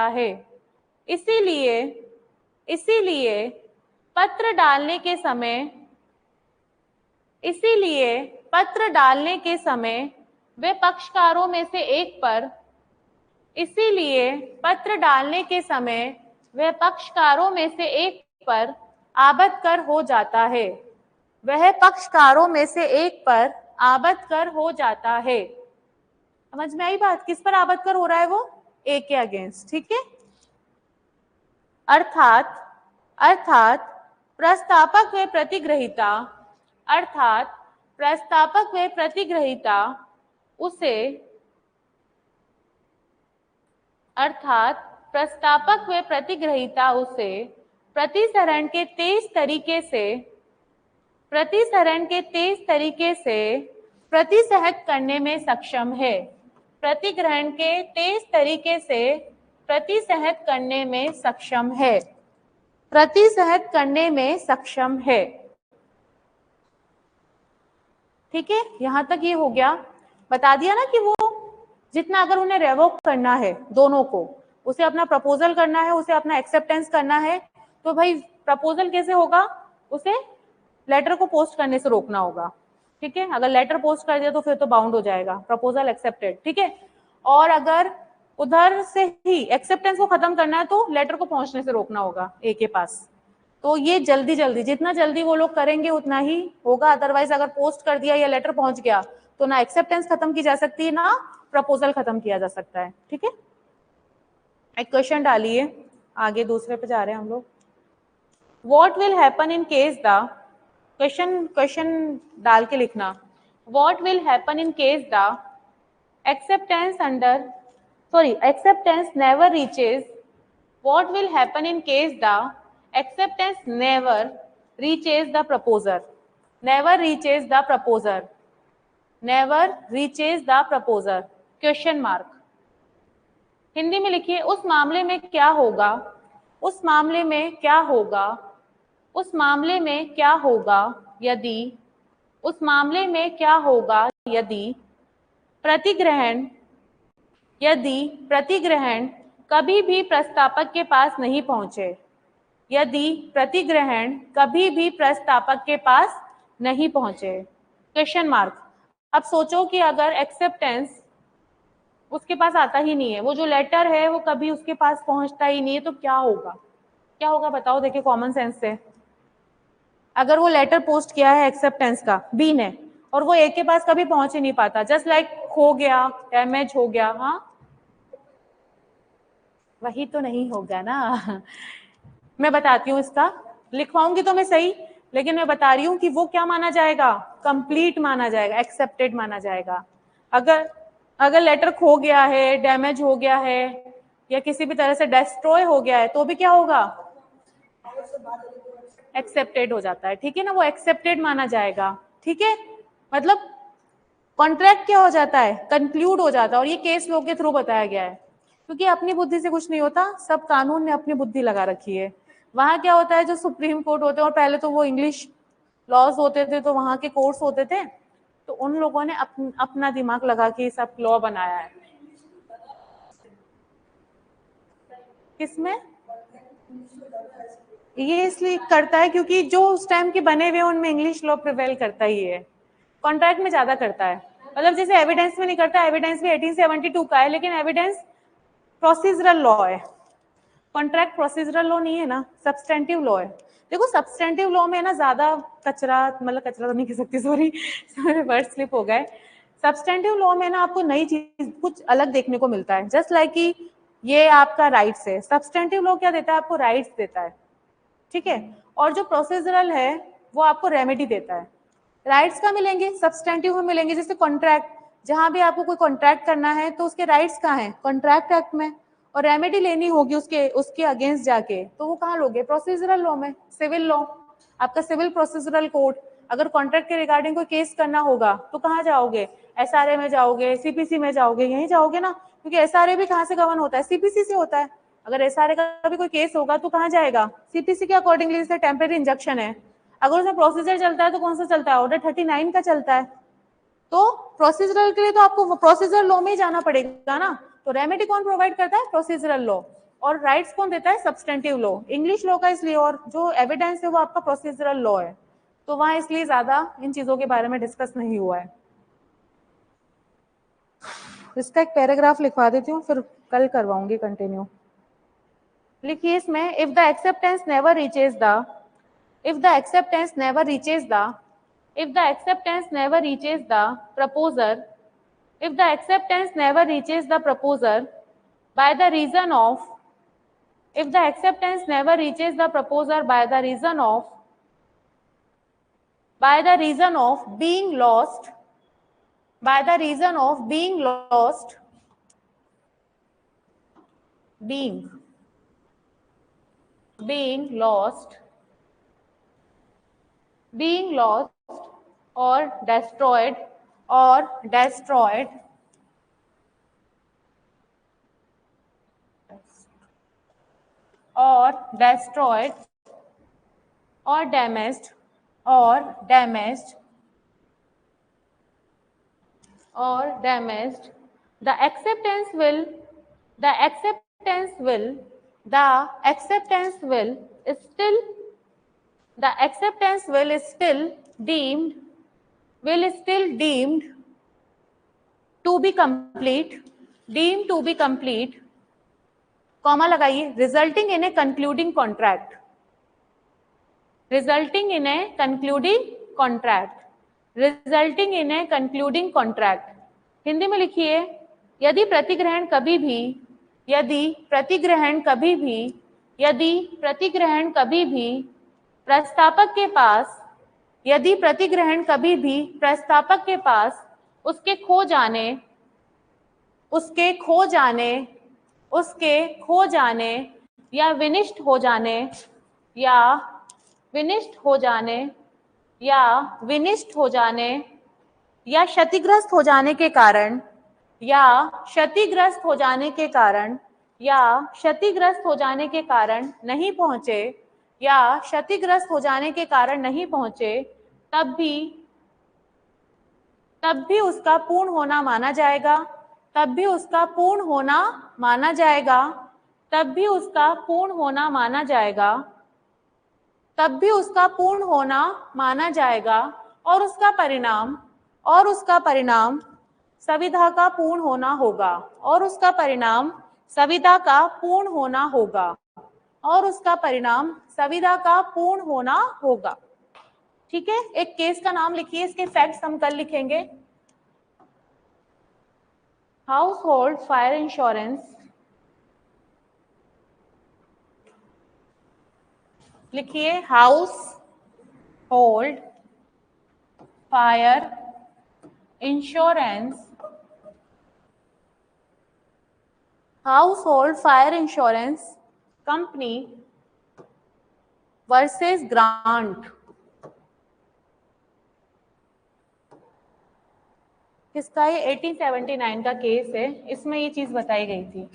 है। इसीलिए पत्र डालने के समय वे पक्षकारों में से एक पर आबद्धकर हो जाता है। समझ में आई बात? किस पर आबद्धकर हो रहा है वो? ए के अगेंस्ट। ठीक है। अर्थात प्रस्तावक व प्रतिग्रहीता उसे प्रतिसरण के तेज तरीके से प्रतिसहत करने में सक्षम है। प्रतिग्रहण के तेज तरीके से प्रतिसहत करने में सक्षम है। ठीक है, यहां तक ये हो गया। बता दिया ना कि वो जितना अगर उन्हें रेवोक करना है दोनों को, उसे अपना प्रपोजल करना है, उसे अपना एक्सेप्टेंस करना है, तो भाई प्रपोजल कैसे होगा? उसे लेटर को पोस्ट करने से रोकना होगा। ठीक है, अगर लेटर पोस्ट कर दिया तो फिर तो बाउंड हो जाएगा, प्रपोजल एक्सेप्टेड। ठीक है, और अगर उधर से ही एक्सेप्टेंस को खत्म करना है तो लेटर को पहुंचने से रोकना होगा ए के पास। तो ये जल्दी जितना जल्दी वो लोग करेंगे उतना ही होगा। अदरवाइज अगर पोस्ट कर दिया या लेटर पहुंच गया तो ना एक्सेप्टेंस खत्म की जा सकती है, ना प्रपोजल खत्म किया जा सकता है। ठीक है, एक क्वेश्चन डालिए, आगे दूसरे पे जा रहे हैं हम लोग। What will happen in case the question डाल के लिखना। What will happen in case the acceptance never reaches the proposer? Question mark. Hindi में लिखिए उस मामले में क्या होगा यदि प्रतिग्रहण कभी भी प्रस्तावक के पास नहीं पहुंचे। Question mark. अब सोचो कि अगर एक्सेप्टेंस उसके पास आता ही नहीं है, वो जो लेटर है वो कभी उसके पास पहुंचता ही नहीं है, तो क्या होगा बताओ। देखिए कॉमन सेंस से, अगर वो लेटर पोस्ट किया है एक्सेप्टेंस का बी ने और वो ए के पास कभी पहुंच ही नहीं पाता, जस्ट लाइक खो गया, डैमेज हो गया। हाँ, वही तो नहीं होगा ना। मैं बताती हूँ इसका, लिखवाऊंगी तो मैं सही, लेकिन मैं बता रही हूँ कि वो क्या माना जाएगा, कंप्लीट माना जाएगा, एक्सेप्टेड माना जाएगा। अगर अगर लेटर खो गया है, डैमेज हो गया है, या किसी भी तरह से डिस्ट्रॉय हो गया है, तो भी क्या होगा, एक्सेप्टेड हो जाता है। ठीक है ना, वो एक्सेप्टेड माना जाएगा। ठीक है, मतलब कॉन्ट्रैक्ट क्या हो जाता है, कंक्लूड हो जाता है। और ये केस लॉ के थ्रू बताया गया है, क्योंकि अपनी बुद्धि से कुछ नहीं होता, सब कानून ने अपनी बुद्धि लगा रखी है। वहां क्या होता है, जो सुप्रीम कोर्ट होते हैं, और पहले तो वो इंग्लिश लॉज होते थे, तो वहां के कोर्ट्स होते थे, तो उन लोगों ने अपना दिमाग लगा के सब लॉ बनाया है। किसमें, ये इसलिए करता है क्योंकि जो उस टाइम के बने हुए उनमें इंग्लिश लॉ प्रिवेल करता ही है। कॉन्ट्रैक्ट में ज्यादा करता है, मतलब जैसे एविडेंस में नहीं करता, एविडेंस भी 1872 का है, लेकिन एविडेंस प्रोसीजरल लॉ है, कॉन्ट्रैक्ट प्रोसीजरल लॉ नहीं है ना, सब्सटेंटिव लॉ है। देखो सब्सटेंटिव लॉ में ना ज्यादा कचरा, मतलब कचरा तो नहीं कह सकती, सॉरी वर्ड स्लिप हो गए। सब्सटेंटिव लॉ में ना आपको नई चीज कुछ अलग देखने को मिलता है, जस्ट लाइक कि ये आपका राइट्स है, सब्सटेंटिव लॉ क्या देता है, आपको राइट्स देता है। ठीक है, और जो प्रोसीजरल है वो आपको रेमेडी देता है। राइट्स का मिलेंगे, सब्सटेंटिव में मिलेंगे, जैसे कॉन्ट्रैक्ट, जहां भी आपको कोई कॉन्ट्रैक्ट करना है तो उसके राइट्स कहाँ हैं, कॉन्ट्रैक्ट एक्ट में, और रेमेडी लेनी होगी उसके उसके अगेंस्ट जाके, तो वो कहाँ लोगे, प्रोसीजरल लॉ में, सिविल लॉ, आपका सिविल प्रोसीजरल कोड। अगर कॉन्ट्रैक्ट के रिगार्डिंग कोई केस करना होगा तो कहाँ जाओगे, एसआरए में जाओगे, सीपीसी में जाओगे, यहीं जाओगे ना, क्योंकि एसआरए भी कहाँ से गवर्न होता है, सीपीसी से होता है। अगर एसआरए का भी कोई केस होगा तो कहाँ जाएगा, सीपीसी के अकॉर्डिंगली, जैसे टेम्परेरी इंजंक्शन है, अगर उसमें प्रोसीजर चलता है तो कौन सा चलता है, ऑर्डर 39 का चलता है। तो प्रोसीजरल के लिए तो आपको प्रोसीजरल लॉ में ही जाना पड़ेगा ना। तो रेमेडी कौन प्रोवाइड करता है, प्रोसीजरल लॉ, और राइट्स कौन देता है, सब्सटेंटिव लॉ, इंग्लिश लॉ का इसलिए, और जो एविडेंस है वो आपका प्रोसीजरल लॉ है, तो वहां इसलिए ज्यादा इन चीजों के बारे में डिस्कस नहीं हुआ है। इसका एक पैराग्राफ लिखवा देती हूँ, फिर कल करवाऊंगी कंटिन्यू। लिखिए इसमें, if the acceptance never reaches the, if the acceptance never reaches the, if the acceptance never reaches the proposer, if the acceptance never reaches the proposer by the reason of, if the acceptance never reaches the proposer by the reason of, by the reason of being lost, by the reason of being lost, being lost, being lost or destroyed, or destroyed, or destroyed, or damaged, or damaged, or damaged, the acceptance will, the acceptance will, the acceptance will still, the acceptance will still deemed, will still deemed to be complete, deemed to be complete, comma लगाइए, resulting in a concluding contract, resulting in a concluding contract, resulting in a concluding contract. Hindi में लिखिए, यदि प्रतिग्रहण कभी भी, यदि प्रतिग्रहण कभी भी, यदि प्रतिग्रहण कभी भी प्रस्तावक के पास, यदि प्रतिग्रहण कभी भी प्रस्तावक के पास उसके खो जाने, उसके खो जाने, उसके खो जाने या विनिष्ट हो जाने, या विनिष्ट हो जाने, या विनिष्ट हो जाने, या क्षतिग्रस्त हो जाने के कारण, या क्षतिग्रस्त हो जाने के कारण, या क्षतिग्रस्त हो जाने के कारण नहीं पहुंचे, या क्षतिग्रस्त हो जाने के कारण नहीं पहुंचे, तब भी उसका पूर्ण होना माना जाएगा, तब भी उसका पूर्ण होना माना जाएगा, तब भी उसका पूर्ण होना माना जाएगा, तब भी उसका पूर्ण होना माना जाएगा, और उसका परिणाम, और उसका परिणाम संविदा का पूर्ण होना होगा, और उसका परिणाम संविदा का पूर्ण होना होगा, और उसका परिणाम संविदा का पूर्ण होना होगा। ठीक है, एक केस का नाम लिखिए, इसके फैक्ट्स हम कल लिखेंगे। हाउस होल्ड फायर इंश्योरेंस, लिखिए house hold fire insurance, house hold fire insurance company versus grant. किसका? ये 1879 का केस है, इसमें ये चीज बताई गई थी।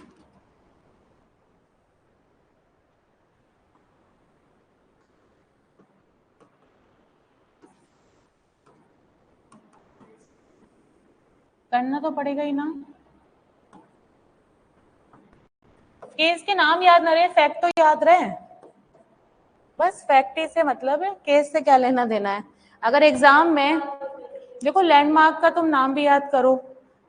करना तो पड़ेगा ही ना, केस के नाम याद न रहे, फैक्ट तो याद रहे। बस फैक्ट से मतलब है, केस से क्या लेना देना है। अगर एग्जाम में देखो लैंडमार्क का तुम नाम भी याद करो,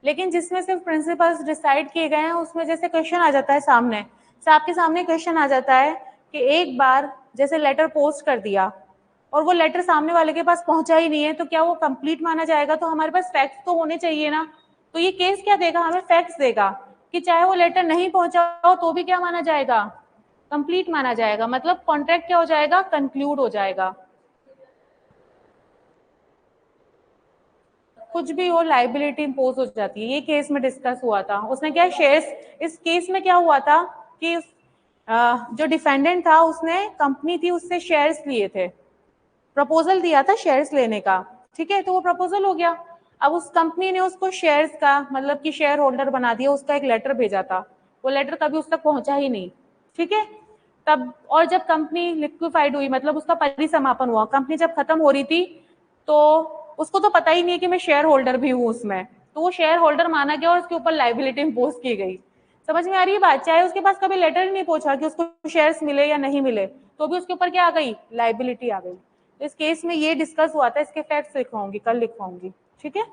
लेकिन जिसमें सिर्फ प्रिंसिपल्स डिसाइड किए गए हैं उसमें जैसे क्वेश्चन आ जाता है सामने से, आपके सामने क्वेश्चन आ जाता है कि एक बार जैसे लेटर पोस्ट कर दिया और वो लेटर सामने वाले के पास पहुंचा ही नहीं है, तो क्या वो कंप्लीट माना जाएगा? तो हमारे पास फैक्ट्स तो होने चाहिए ना। तो ये केस क्या देगा? हमें फैक्ट्स देगा कि चाहे वो लेटर नहीं पहुंचा हो तो भी क्या माना जाएगा? कंप्लीट माना जाएगा। मतलब कॉन्ट्रैक्ट क्या हो जाएगा? कंक्लूड हो जाएगा। कुछ भी हो, लाइबिलिटी इंपोज हो जाती है। ये केस में डिस्कस हुआ था। उसने क्या शेयर्स, इस केस में क्या हुआ था कि जो डिफेंडेंट था उसने, कंपनी थी उससे शेयर्स लिए थे, प्रपोजल दिया था शेयर्स लेने का, ठीक है, तो वो प्रपोजल हो गया। अब उस कंपनी ने उसको शेयर्स का मतलब कि शेयर होल्डर बना दिया, उसका एक लेटर भेजा था, वो लेटर कभी उस तक पहुंचा ही नहीं, ठीक है। तब और जब कंपनी लिक्विफाइड हुई, मतलब उसका परिसमापन हुआ, कंपनी जब खत्म हो रही थी, तो उसको तो पता ही नहीं है कि मैं शेयर होल्डर भी हूँ उसमें, तो वो शेयर होल्डर माना गया और उसके ऊपर लाइबिलिटी इम्पोज की गई। समझ में आ रही है बात? चाहे उसके पास कभी लेटर ही नहीं पहुंचा कि उसको शेयर्स मिले या नहीं मिले, तो भी उसके ऊपर क्या आ गई? लाइबिलिटी आ गई। इस केस में ये डिस्कस हुआ था, इसके फैक्ट्स लिखवाऊंगी, कल लिखवाऊंगी, ठीक है।